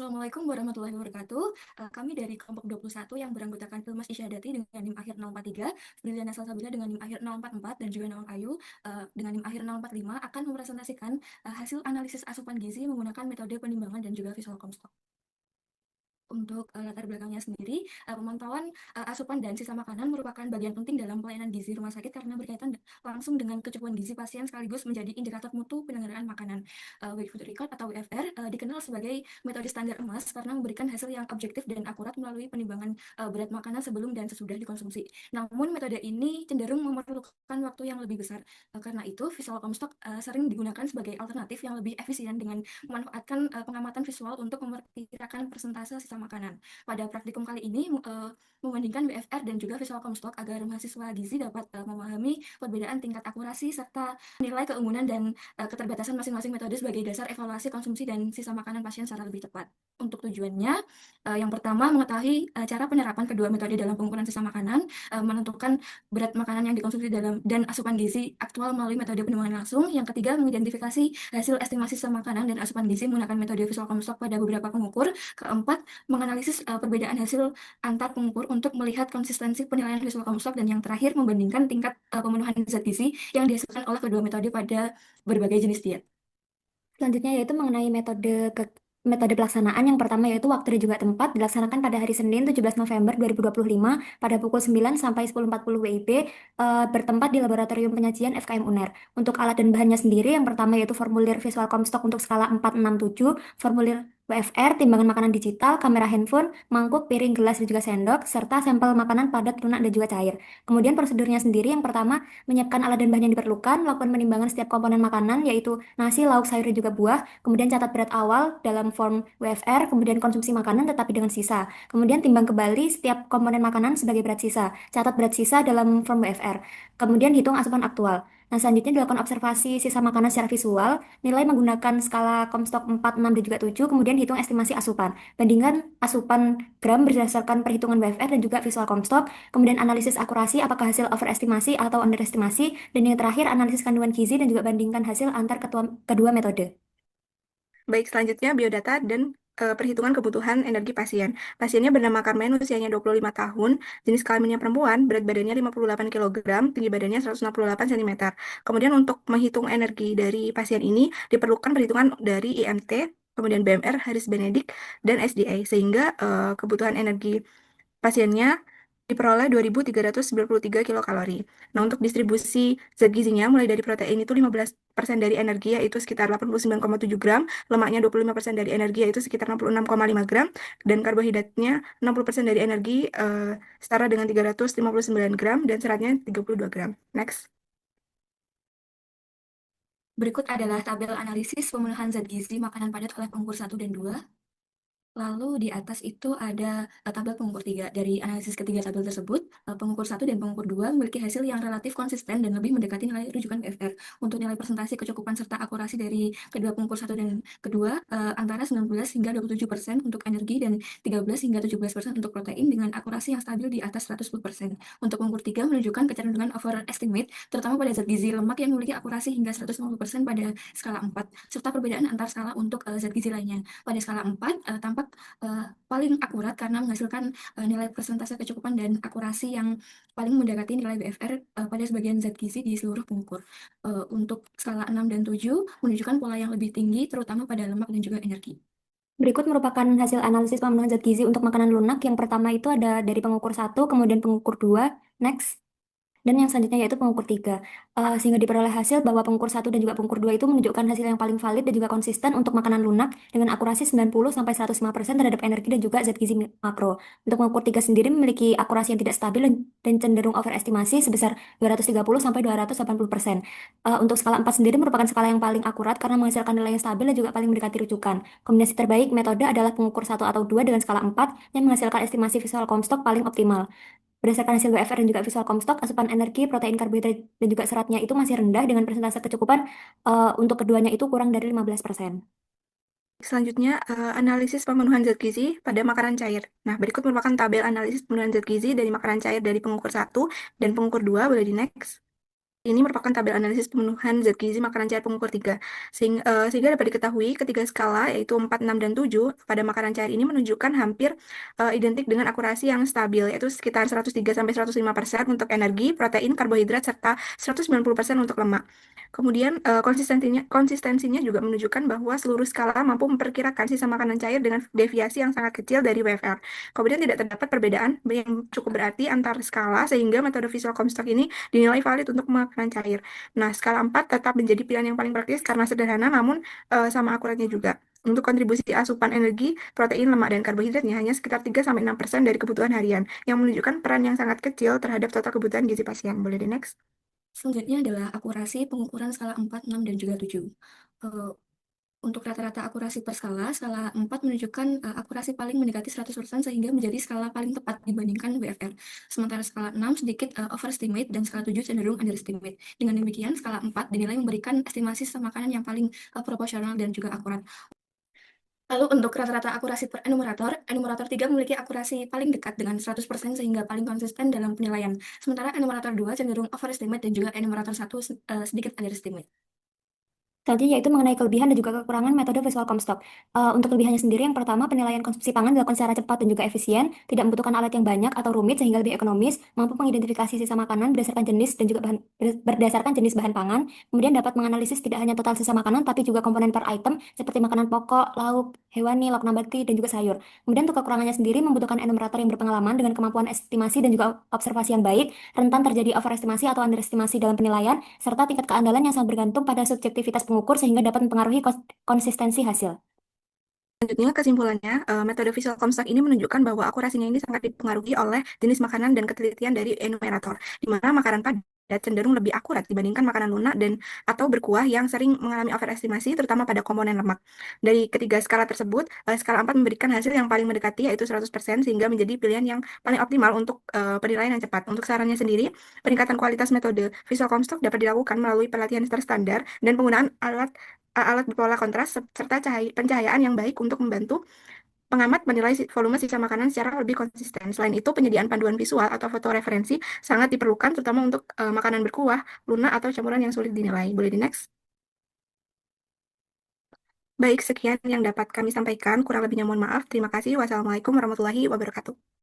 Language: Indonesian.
Assalamualaikum warahmatullahi wabarakatuh. Kami dari kelompok 21 yang beranggotakan Ilmas Isyadati dengan NIM akhir 043, Briliana Salsabila dengan NIM akhir 044, dan juga Nawang Ayu dengan NIM akhir 045 akan mempresentasikan hasil analisis asupan gizi menggunakan metode penimbangan dan juga visual Comstock. Untuk latar belakangnya sendiri, pemantauan asupan dan sisa makanan merupakan bagian penting dalam pelayanan gizi rumah sakit karena berkaitan langsung dengan kecukupan gizi pasien sekaligus menjadi indikator mutu penyelenggaraan makanan. Weight Food Record atau WFR dikenal sebagai metode standar emas karena memberikan hasil yang objektif dan akurat melalui penimbangan berat makanan sebelum dan sesudah dikonsumsi. Namun metode ini cenderung memerlukan waktu yang lebih besar. Karena itu, visual Comstock sering digunakan sebagai alternatif yang lebih efisien dengan memanfaatkan pengamatan visual untuk memperkirakan persentase sisa makanan. Pada praktikum kali ini membandingkan WFR dan juga visual Comstock agar mahasiswa gizi dapat memahami perbedaan tingkat akurasi serta nilai keunggunan dan keterbatasan masing-masing metode sebagai dasar evaluasi konsumsi dan sisa makanan pasien secara lebih tepat. Untuk tujuannya, yang pertama mengetahui cara penerapan kedua metode dalam pengukuran sisa makanan, menentukan berat makanan yang dikonsumsi dalam dan asupan gizi aktual melalui metode penimbangan langsung. Yang ketiga, mengidentifikasi hasil estimasi sisa makanan dan asupan gizi menggunakan metode visual Comstock pada beberapa pengukur. Keempat, menganalisis perbedaan hasil antar pengukur untuk melihat konsistensi penilaian visual Comstock, dan yang terakhir membandingkan tingkat pemenuhan zat gizi yang dihasilkan oleh kedua metode pada berbagai jenis diet. Selanjutnya yaitu mengenai metode pelaksanaan. Yang pertama yaitu waktu dan juga tempat dilaksanakan pada hari Senin 17 November 2025 pada pukul 9 sampai 10.40 WIB bertempat di Laboratorium Penyajian FKM UNER. Untuk alat dan bahannya sendiri, yang pertama yaitu formulir visual Comstock untuk skala 467, formulir WFR, timbangan makanan digital, kamera handphone, mangkuk, piring, gelas, dan juga sendok, serta sampel makanan padat, lunak, dan juga cair. Kemudian prosedurnya sendiri, yang pertama menyiapkan alat dan bahan yang diperlukan, melakukan penimbangan setiap komponen makanan yaitu nasi, lauk, sayur, dan juga buah. Kemudian catat berat awal dalam form WFR, kemudian konsumsi makanan tetapi dengan sisa. Kemudian timbang kembali setiap komponen makanan sebagai berat sisa. Catat berat sisa dalam form WFR. Kemudian hitung asupan aktual. Nah, selanjutnya dilakukan observasi sisa makanan secara visual, nilai menggunakan skala Comstock 4, 6, dan juga 7, kemudian hitung estimasi asupan. Bandingkan asupan gram berdasarkan perhitungan WFR dan juga visual Comstock, kemudian analisis akurasi apakah hasil overestimasi atau underestimasi, dan yang terakhir analisis kandungan gizi dan juga bandingkan hasil antar kedua metode. Baik, selanjutnya biodata dan perhitungan kebutuhan energi pasien. Pasiennya bernama Carmen, usianya 25 tahun, jenis kelaminnya perempuan, berat badannya 58 kilogram, tinggi badannya 168 cm. Kemudian untuk menghitung energi dari pasien ini diperlukan perhitungan dari IMT, kemudian BMR, Harris Benedict, dan SDA, sehingga kebutuhan energi pasiennya diperoleh 2.393 kilokalori. Nah, untuk distribusi zat gizinya mulai dari protein itu 15% dari energi yaitu sekitar 89,7 gram, lemaknya 25% dari energi yaitu sekitar 66,5 gram, dan karbohidratnya 60% dari energi setara dengan 359 gram, dan seratnya 32 gram. Next. Berikut adalah tabel analisis pemenuhan zat gizi makanan padat oleh pengukur 1 dan 2. Lalu di atas itu ada tabel pengukur 3. Dari analisis ketiga tabel tersebut, pengukur 1 dan pengukur 2 memiliki hasil yang relatif konsisten dan lebih mendekati nilai rujukan BFR. Untuk nilai presentasi kecukupan serta akurasi dari kedua pengukur 1 dan kedua antara 19 hingga 27% untuk energi dan 13 hingga 17% untuk protein dengan akurasi yang stabil di atas 110%. Untuk pengukur 3 menunjukkan kecenderungan overestimate, terutama pada zat gizi lemak yang memiliki akurasi hingga 150% pada skala 4, serta perbedaan antar skala untuk zat gizi lainnya. Pada skala 4, tampak paling akurat karena menghasilkan nilai persentase kecukupan dan akurasi yang paling mendekati nilai BFR pada sebagian zat gizi di seluruh pengukur. Untuk skala 6 dan 7 menunjukkan pola yang lebih tinggi terutama pada lemak dan juga energi. Berikut merupakan hasil analisis pemenuhan zat gizi untuk makanan lunak. Yang pertama itu ada dari pengukur 1, kemudian pengukur 2. Next. Dan yang selanjutnya yaitu pengukur 3. Sehingga diperoleh hasil bahwa pengukur 1 dan juga pengukur 2 itu menunjukkan hasil yang paling valid dan juga konsisten untuk makanan lunak dengan akurasi 90-105% terhadap energi dan juga zat gizi makro. Untuk pengukur 3 sendiri memiliki akurasi yang tidak stabil dan cenderung overestimasi sebesar 230-280%. Untuk skala 4 sendiri merupakan skala yang paling akurat karena menghasilkan nilai yang stabil dan juga paling mendekati rujukan. Kombinasi terbaik metode adalah pengukur 1 atau 2 dengan skala 4 yang menghasilkan estimasi visual Comstock paling optimal. Berdasarkan hasil WFR dan juga visual Comstock, asupan energi, protein, karbohidrat, dan juga seratnya itu masih rendah dengan persentase kecukupan untuk keduanya itu kurang dari 15%. Selanjutnya, analisis pemenuhan zat gizi pada makanan cair. Nah, berikut merupakan tabel analisis pemenuhan zat gizi dari makanan cair dari pengukur 1 dan pengukur 2. Boleh di next. Ini merupakan tabel analisis pemenuhan zat gizi makanan cair pengukur 3. Sehingga dapat diketahui ketiga skala yaitu 4, 6, dan 7 pada makanan cair ini menunjukkan hampir identik dengan akurasi yang stabil yaitu sekitar 103 sampai 105% untuk energi, protein, karbohidrat serta 190% untuk lemak. Kemudian konsistensinya juga menunjukkan bahwa seluruh skala mampu memperkirakan sisa makanan cair dengan deviasi yang sangat kecil dari WFR. Kemudian tidak terdapat perbedaan yang cukup berarti antar skala sehingga metode visual Comstock ini dinilai valid untuk makanan cair. Nah, skala 4 tetap menjadi pilihan yang paling praktis karena sederhana namun sama akuratnya juga. Untuk kontribusi asupan energi, protein, lemak, dan karbohidratnya hanya sekitar 3-6% dari kebutuhan harian, yang menunjukkan peran yang sangat kecil terhadap total kebutuhan gizi pasien. Boleh di next? Selanjutnya adalah akurasi pengukuran skala 4, 6, dan juga 7. Untuk rata-rata akurasi per skala, skala 4 menunjukkan akurasi paling mendekati 100% sehingga menjadi skala paling tepat dibandingkan WFR. Sementara skala 6 sedikit overestimate dan skala 7 cenderung underestimate. Dengan demikian, skala 4 dinilai memberikan estimasi sisa makanan yang paling proporsional dan juga akurat. Lalu untuk rata-rata akurasi per enumerator, enumerator 3 memiliki akurasi paling dekat dengan 100% sehingga paling konsisten dalam penilaian. Sementara enumerator 2 cenderung overestimate dan juga enumerator 1 sedikit underestimate. Selanjutnya yaitu mengenai kelebihan dan juga kekurangan metode visual Comstock. Untuk kelebihannya sendiri, yang pertama penilaian konsumsi pangan dilakukan secara cepat dan juga efisien, tidak membutuhkan alat yang banyak atau rumit sehingga lebih ekonomis, mampu mengidentifikasi sisa makanan berdasarkan jenis dan juga berdasarkan jenis bahan pangan, kemudian dapat menganalisis tidak hanya total sisa makanan tapi juga komponen per item seperti makanan pokok, lauk, hewani, lauk nabati dan juga sayur. Kemudian untuk kekurangannya sendiri membutuhkan enumerator yang berpengalaman dengan kemampuan estimasi dan juga observasi yang baik, rentan terjadi overestimasi atau underestimasi dalam penilaian, serta tingkat keandalan yang sangat bergantung pada subjektivitas pengukur sehingga dapat mempengaruhi konsistensi hasil. Selanjutnya, kesimpulannya, metode visual Comstock ini menunjukkan bahwa akurasinya ini sangat dipengaruhi oleh jenis makanan dan ketelitian dari enumerator, di mana makanan padat cenderung lebih akurat dibandingkan makanan lunak dan atau berkuah yang sering mengalami overestimasi, terutama pada komponen lemak. Dari ketiga skala tersebut, skala 4 memberikan hasil yang paling mendekati yaitu 100% sehingga menjadi pilihan yang paling optimal untuk penilaian yang cepat. Untuk sarannya sendiri, peningkatan kualitas metode visual Comstock dapat dilakukan melalui pelatihan terstandar dan penggunaan alat berpola kontras serta pencahayaan yang baik untuk membantu pengamat menilai volume sisa makanan secara lebih konsisten. Selain itu, penyediaan panduan visual atau foto referensi sangat diperlukan terutama untuk makanan berkuah, lunak, atau campuran yang sulit dinilai. Boleh di next? Baik, sekian yang dapat kami sampaikan. Kurang lebihnya mohon maaf. Terima kasih. Wassalamualaikum warahmatullahi wabarakatuh.